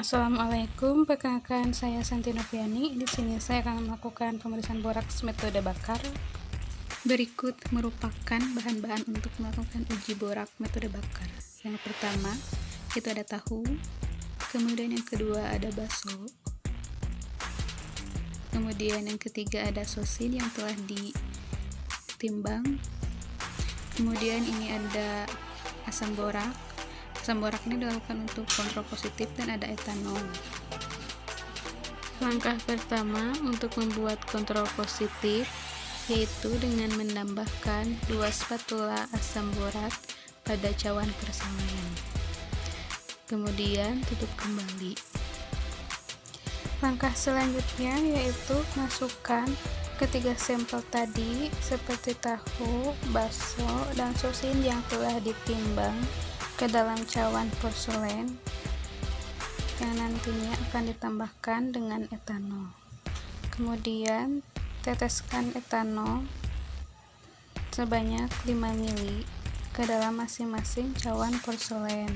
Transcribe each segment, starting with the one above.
Assalamualaikum, perkenalkan saya Santi Noviani. Di sini saya akan melakukan pemeriksaan boraks metode bakar. Berikut merupakan bahan-bahan untuk melakukan uji borak metode bakar. Yang pertama, itu ada tahu. Kemudian yang kedua ada bakso. Kemudian yang ketiga ada sosin yang telah ditimbang. Kemudian ini ada asam borak. Asam borak ini dilakukan untuk kontrol positif dan ada etanol. Langkah pertama untuk membuat kontrol positif yaitu dengan menambahkan 2 spatula asam borak pada cawan persamaan. Kemudian tutup kembali. Langkah selanjutnya yaitu masukkan ketiga sampel tadi seperti tahu, bakso, dan sosin yang telah ditimbang ke dalam cawan porselen yang nantinya akan ditambahkan dengan etanol. Kemudian teteskan etanol sebanyak 5 ml ke dalam masing-masing cawan porselen.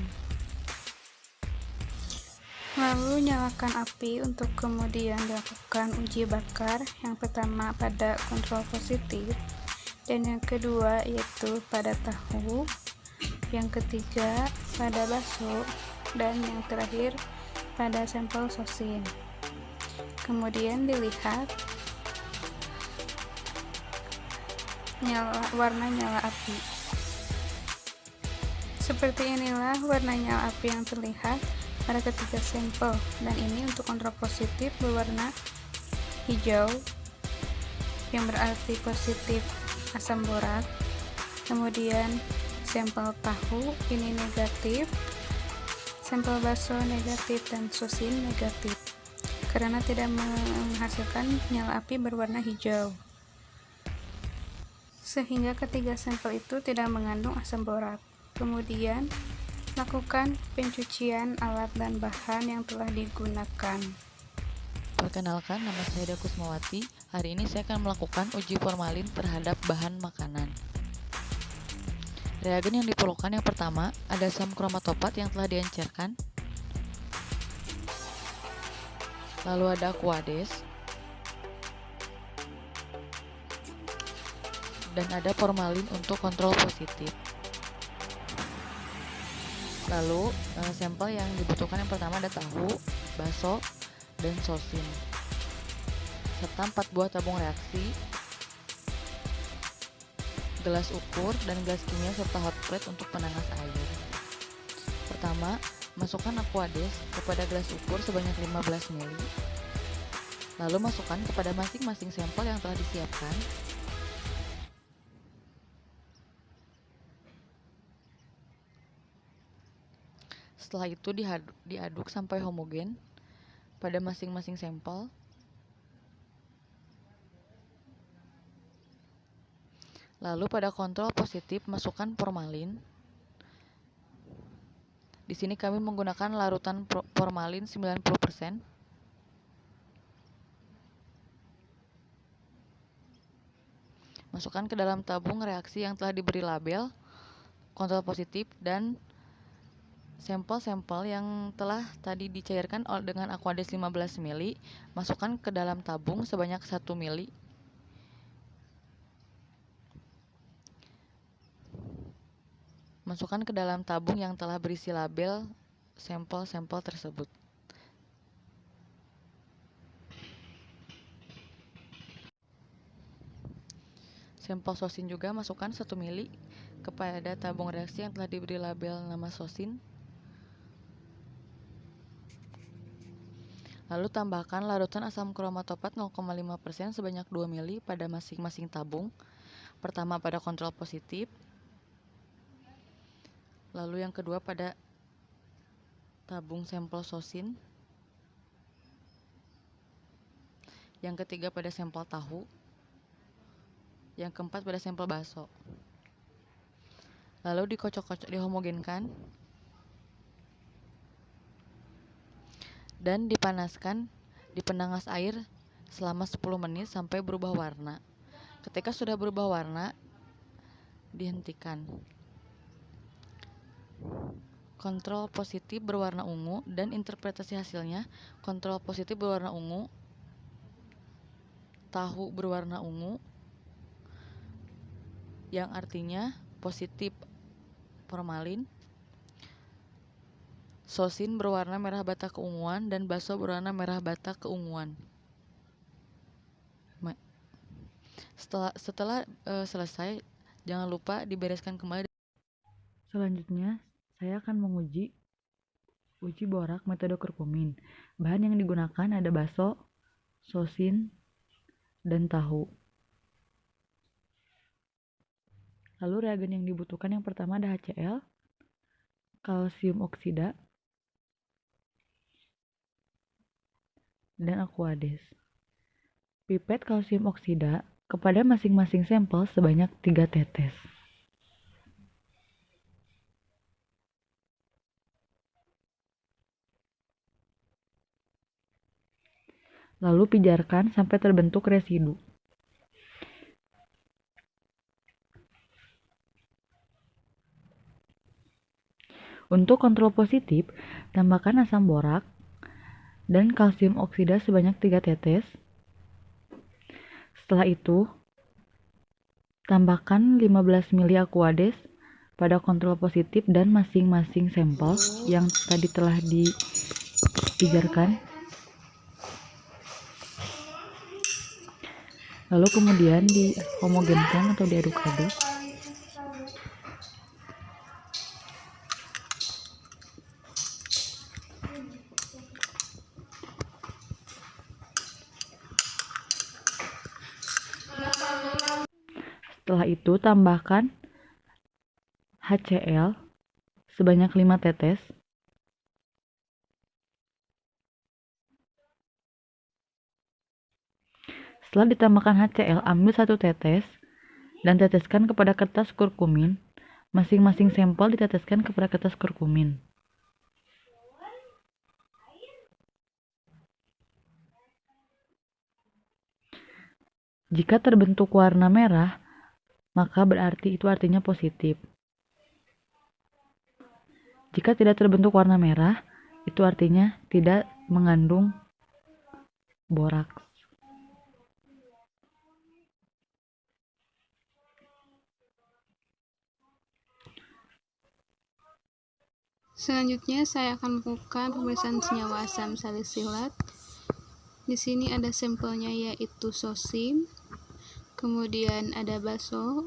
Lalu nyalakan api untuk kemudian dilakukan uji bakar. Yang pertama pada kontrol positif, dan yang kedua yaitu pada tahu, yang ketiga pada bakso, dan yang terakhir pada sampel sosin. Kemudian dilihat warna nyala api. Seperti inilah warna nyala api yang terlihat pada ketiga sampel, dan ini untuk kontrol positif berwarna hijau yang berarti positif asam borak. Kemudian sampel tahu ini negatif, sampel bakso negatif, dan sosin negatif karena tidak menghasilkan nyala api berwarna hijau, sehingga ketiga sampel itu tidak mengandung asam borak. Kemudian lakukan pencucian alat dan bahan yang telah digunakan. Perkenalkan, nama saya Ida Kusmawati. Hari ini saya akan melakukan uji formalin terhadap bahan makanan. Reagen yang diperlukan yang pertama ada asam kromatopat yang telah diencerkan, lalu ada aquades, dan ada formalin untuk kontrol positif. Lalu sampel yang dibutuhkan yang pertama ada tahu, bakso, dan sosin, serta 4 buah tabung reaksi, gelas ukur, dan gelas kimia serta hot plate untuk penanas air. Pertama, masukkan aquades kepada gelas ukur sebanyak 15 ml. Lalu masukkan kepada masing-masing sampel yang telah disiapkan. Setelah itu diaduk sampai homogen pada masing-masing sampel. Lalu pada kontrol positif masukkan formalin. Di sini kami menggunakan larutan formalin 90%. Masukkan ke dalam tabung reaksi yang telah diberi label kontrol positif, dan sampel-sampel yang telah tadi dicairkan dengan aquades 15 ml masukkan ke dalam tabung sebanyak 1 ml. Masukkan ke dalam tabung yang telah berisi label sampel-sampel tersebut. Sampel sosin juga masukkan 1 ml kepada tabung reaksi yang telah diberi label nama sosin. Lalu tambahkan larutan asam kromatopat 0,5% sebanyak 2 ml pada masing-masing tabung. Pertama pada kontrol positif, lalu yang kedua pada tabung sampel sosin, yang ketiga pada sampel tahu, yang keempat pada sampel bakso. Lalu dikocok-kocok, dihomogenkan, dan dipanaskan di penanas air selama 10 menit sampai berubah warna. Ketika sudah berubah warna, dihentikan. kontrol positif berwarna ungu, dan interpretasi hasilnya kontrol positif berwarna ungu, tahu berwarna ungu, yang artinya positif formalin, sosin berwarna merah bata keunguan, dan bakso berwarna merah bata keunguan. Setelah selesai, jangan lupa dibereskan kembali. Selanjutnya, saya akan menguji borak metode kurkumin. Bahan yang digunakan ada bakso, sosin, dan tahu. Lalu reagen yang dibutuhkan yang pertama ada HCl, kalsium oksida, dan aquades. Pipet kalsium oksida kepada masing-masing sampel sebanyak 3 tetes. Lalu pijarkan sampai terbentuk residu. Untuk kontrol positif, tambahkan asam borak dan kalsium oksida sebanyak 3 tetes. Setelah itu, tambahkan 15 ml aquades pada kontrol positif dan masing-masing sampel yang tadi telah dipijarkan. Lalu kemudian dihomogenkan atau diaduk-aduk. Setelah itu tambahkan HCl sebanyak 5 tetes. Setelah ditambahkan HCl, ambil 1 tetes dan teteskan kepada kertas kurkumin. Masing-masing sampel diteteskan kepada kertas kurkumin. Jika terbentuk warna merah, maka berarti itu artinya positif. Jika tidak terbentuk warna merah, itu artinya tidak mengandung boraks. Selanjutnya saya akan melakukan pemeriksaan senyawa asam salisilat. Di sini ada sampelnya yaitu sosin, kemudian ada bakso,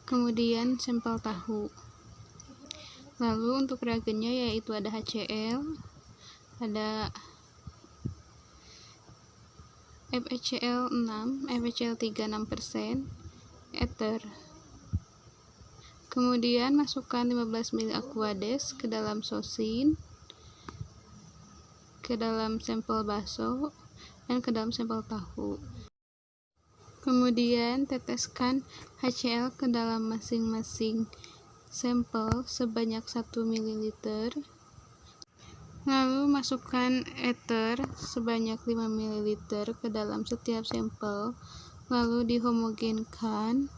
kemudian sampel tahu. Lalu untuk reagennya yaitu ada HCl, ada FeCl 6, FeCl3 6%, ether. Kemudian masukkan 15 ml aquades ke dalam sosin, ke dalam sampel bakso, dan ke dalam sampel tahu. Kemudian teteskan HCl ke dalam masing-masing sampel sebanyak 1 ml. Lalu masukkan ether sebanyak 5 ml ke dalam setiap sampel. Lalu dihomogenkan,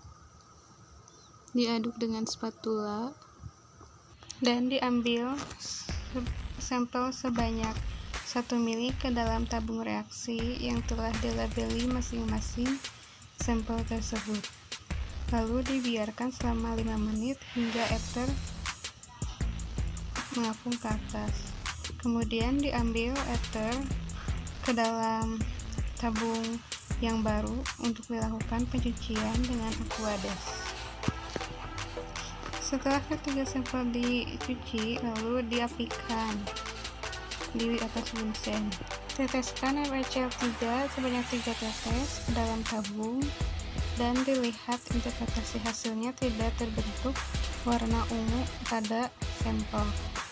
diaduk dengan spatula, dan diambil sampel sebanyak 1 ml ke dalam tabung reaksi yang telah dilabeli masing-masing sampel tersebut. Lalu dibiarkan selama 5 menit hingga ether mengapung ke atas. Kemudian diambil ether ke dalam tabung yang baru untuk dilakukan pencucian dengan aquades. Setelah ketiga sampel dicuci, lalu diapikan di atas bunsen. Teteskan FeCl3 sebanyak 3 tetes ke dalam tabung dan dilihat interpretasi hasilnya tidak terbentuk warna ungu pada sampel,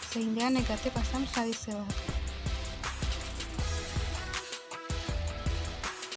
sehingga negatif asam salisilat.